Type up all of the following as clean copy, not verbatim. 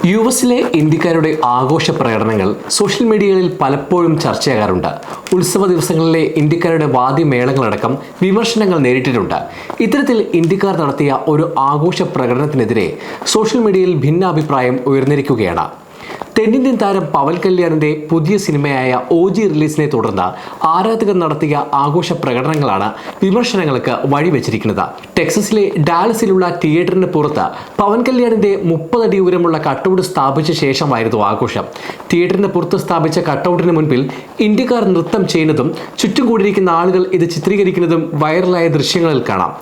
യുഎസിലെ ഇന്ത്യക്കാരുടെ ആഘോഷ പ്രകടനങ്ങൾ സോഷ്യൽ മീഡിയകളിൽ പലപ്പോഴും ചർച്ചയാകാറുണ്ട്. ഉത്സവ ദിവസങ്ങളിലെ ഇന്ത്യക്കാരുടെ വാദ്യമേളങ്ങളടക്കം വിമർശനങ്ങൾ നേരിട്ടിട്ടുണ്ട്. ഇത്തരത്തിൽ ഇന്ത്യക്കാർ നടത്തിയ ഒരു ആഘോഷ പ്രകടനത്തിനെതിരെ സോഷ്യൽ മീഡിയയിൽ ഭിന്നാഭിപ്രായം ഉയർന്നിരിക്കുകയാണ്. തെന്നിന്ത്യൻ താരം പവൻ കല്യാണിന്റെ പുതിയ സിനിമയായ OG റിലീസിനെ തുടർന്ന് ആരാധകർ നടത്തിയ ആഘോഷ പ്രകടനങ്ങളാണ് വിമർശനങ്ങൾക്ക് വഴിവെച്ചിരിക്കുന്നത്. ടെക്സസിലെ ഡാലസിലുള്ള തിയേറ്ററിന് പുറത്ത് പവൻ കല്യാണിന്റെ 30 അടി ഉയരമുള്ള കട്ടൗട്ട് സ്ഥാപിച്ച ശേഷമായിരുന്നു ആഘോഷം. തിയേറ്ററിന് പുറത്ത് സ്ഥാപിച്ച കട്ടൗട്ടിന് മുൻപിൽ ഇന്ത്യക്കാർ നൃത്തം ചെയ്യുന്നതും ചുറ്റും കൂടിയിരിക്കുന്ന ആളുകൾ ഇത് ചിത്രീകരിക്കുന്നതും വൈറലായ ദൃശ്യങ്ങളിൽ കാണാം.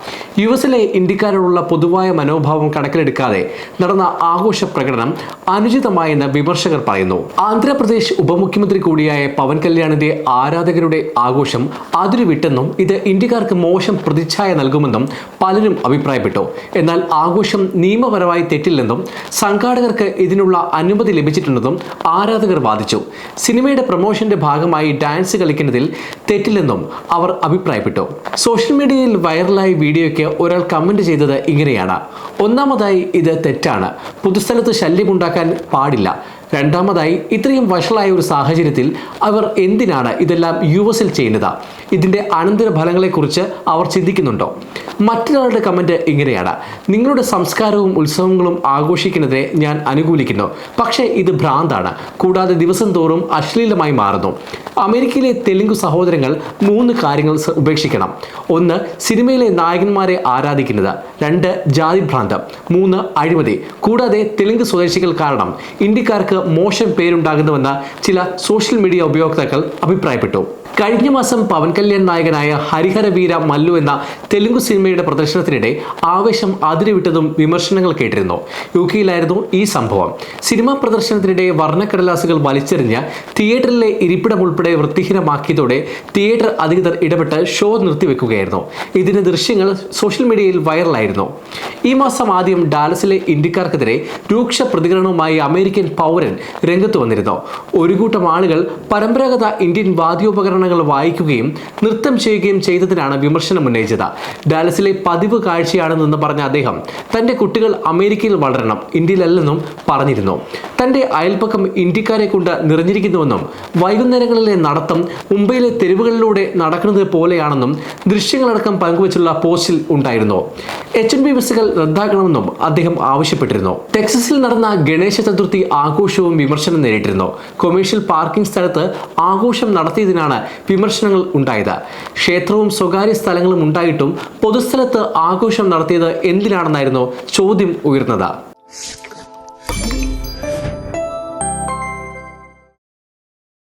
യുഎസിലെ ഇന്ത്യക്കാരോടുള്ള പൊതുവായ മനോഭാവം കണക്കിലെടുക്കാതെ നടന്ന ആഘോഷ പ്രകടനം അനുചിതമായെന്ന് വിമർശകർ പറയുന്നു. ആന്ധ്രാപ്രദേശ് ഉപമുഖ്യമന്ത്രി കൂടിയായ പവൻ കല്യാണിന്റെ ആരാധകരുടെ ആഘോഷം അതിരുവിട്ടെന്നും ഇത് ഇന്ത്യക്കാർക്ക് മോശം പ്രതിച്ഛായ നൽകുമെന്നും പലരും അഭിപ്രായപ്പെട്ടു. എന്നാൽ ആഘോഷം നിയമപരമായി തെറ്റില്ലെന്നും സംഘാടകർക്ക് ഇതിനുള്ള അനുമതി ലഭിച്ചിട്ടുണ്ടെന്നും ആരാധകർ വാദിച്ചു. സിനിമയുടെ പ്രൊമോഷന്റെ ഭാഗമായി ഡാൻസ് കളിക്കുന്നതിൽ തെറ്റില്ലെന്നും അവർ അഭിപ്രായപ്പെട്ടു. സോഷ്യൽ മീഡിയയിൽ വൈറലായ വീഡിയോയ്ക്ക് ഒരാൾ കമന്റ് ചെയ്തത് ഇങ്ങനെയാണ്: ഒന്നാമതായി ഇത് തെറ്റാണ്, പൊതുസ്ഥലത്ത് ശല്യമുണ്ടാക്കാൻ പാടില്ല. രണ്ടാമതായി ഇത്രയും വഷളായ ഒരു സാഹചര്യത്തിൽ അവർ എന്തിനാണ് ഇതെല്ലാം യുഎസിൽ ചെയ്യുന്നത്? ഇതിന്റെ അനന്തരഫലങ്ങളെക്കുറിച്ച് അവർ ചിന്തിക്കുന്നുണ്ടോ? മറ്റൊരാളുടെ കമന്റ് ഇങ്ങനെയാണ്: നിങ്ങളുടെ സംസ്കാരവും ഉത്സവങ്ങളും ആഘോഷിക്കുന്നതിനെ ഞാൻ അനുകൂലിക്കുന്നു, പക്ഷേ ഇത് ഭ്രാന്താണ്, കൂടാതെ ദിവസം തോറും അശ്ലീലമായി മാറുന്നു. അമേരിക്കയിലെ തെലുങ്ക് സഹോദരങ്ങൾ 3 കാര്യങ്ങൾ ഉപേക്ഷിക്കണം. 1. സിനിമയിലെ നായകന്മാരെ ആരാധിക്കുന്നത്. 2. ജാതിഭ്രാന്ത്. 3. അഴിമതി. കൂടാതെ തെലുങ്ക് സ്വദേശികൾ കാരണം ഇന്ത്യക്കാർക്ക് മോശം പേരുണ്ടാകുന്നുവെന്ന് ചില സോഷ്യൽ മീഡിയ ഉപയോക്താക്കൾ അഭിപ്രായപ്പെട്ടു. കഴിഞ്ഞ മാസം പവൻ കല്യാൺ നായകനായ ഹരിഹര വീര മല്ലു എന്ന തെലുങ്ക് സിനിമയുടെ പ്രദർശനത്തിനിടെ ആവേശം അതിരുവിട്ടതും വിമർശനങ്ങൾ കേട്ടിരുന്നു. യുകെയിലായിരുന്നു ഈ സംഭവം. സിനിമാ പ്രദർശനത്തിനിടെ വർണ്ണക്കടലാസുകൾ വലിച്ചെറിഞ്ഞ് തിയേറ്ററിലെ ഇരിപ്പിടം ഉൾപ്പെടെ വൃത്തിഹീനമാക്കിയതോടെ തിയേറ്റർ അധികൃതർ ഇടപെട്ട് ഷോ നിർത്തിവെക്കുകയായിരുന്നു. ഇതിന്റെ ദൃശ്യങ്ങൾ സോഷ്യൽ മീഡിയയിൽ വൈറലായിരുന്നു. ഈ മാസം ആദ്യം ഡാലസിലെ ഇന്ത്യക്കാർക്കെതിരെ രൂക്ഷ പ്രതികരണവുമായി അമേരിക്കൻ പൗരൻ രംഗത്ത് വന്നിരുന്നു. ഒരു കൂട്ടം ആളുകൾ പരമ്പരാഗത ഇന്ത്യൻ വാദ്യോപകരണങ്ങൾ വായിക്കുകയും നൃത്തം ചെയ്യുകയും ചെയ്തതിനാണ് വിമർശനം ഉന്നയിച്ചത്. ഡാലസിലെ പതിവ് കാഴ്ചയാണെന്ന് പറഞ്ഞ അദ്ദേഹം തന്റെ കുട്ടികൾ അമേരിക്കയിൽ വളരണം, ഇന്ത്യയിലല്ലെന്നും പറഞ്ഞിരുന്നു. തന്റെ അയൽപ്പക്കം ഇന്ത്യക്കാരെ കൊണ്ട് നിറഞ്ഞിരിക്കുന്നുവെന്നും വൈകുന്നേരങ്ങളിലെ നടത്തം മുംബൈയിലെ തെരുവുകളിലൂടെ നടക്കുന്നത് പോലെയാണെന്നും ദൃശ്യങ്ങളടക്കം പങ്കുവച്ചുള്ള പോസ്റ്റിൽ ഉണ്ടായിരുന്നു. H&B ബസ്സുകൾ റദ്ദാക്കണമെന്നും അദ്ദേഹം ആവശ്യപ്പെട്ടിരുന്നു. ടെക്സസിൽ നടന്ന ഗണേശ ചതുർത്ഥി ആഘോഷവും വിമർശനം നേരിട്ടിരുന്നു. കൊമേഴ്ഷ്യൽ പാർക്കിംഗ് സ്ഥലത്ത് ആഘോഷം നടത്തിയതിനാണ് വിമർശനങ്ങൾ ഉണ്ടായത്. ക്ഷേത്രവും സ്വകാര്യ സ്ഥലങ്ങളും ഉണ്ടായിട്ടും പൊതുസ്ഥലത്ത് ആഘോഷം നടത്തിയത് എന്തിനാണെന്നായിരുന്നു ചോദ്യം ഉയർന്നത്.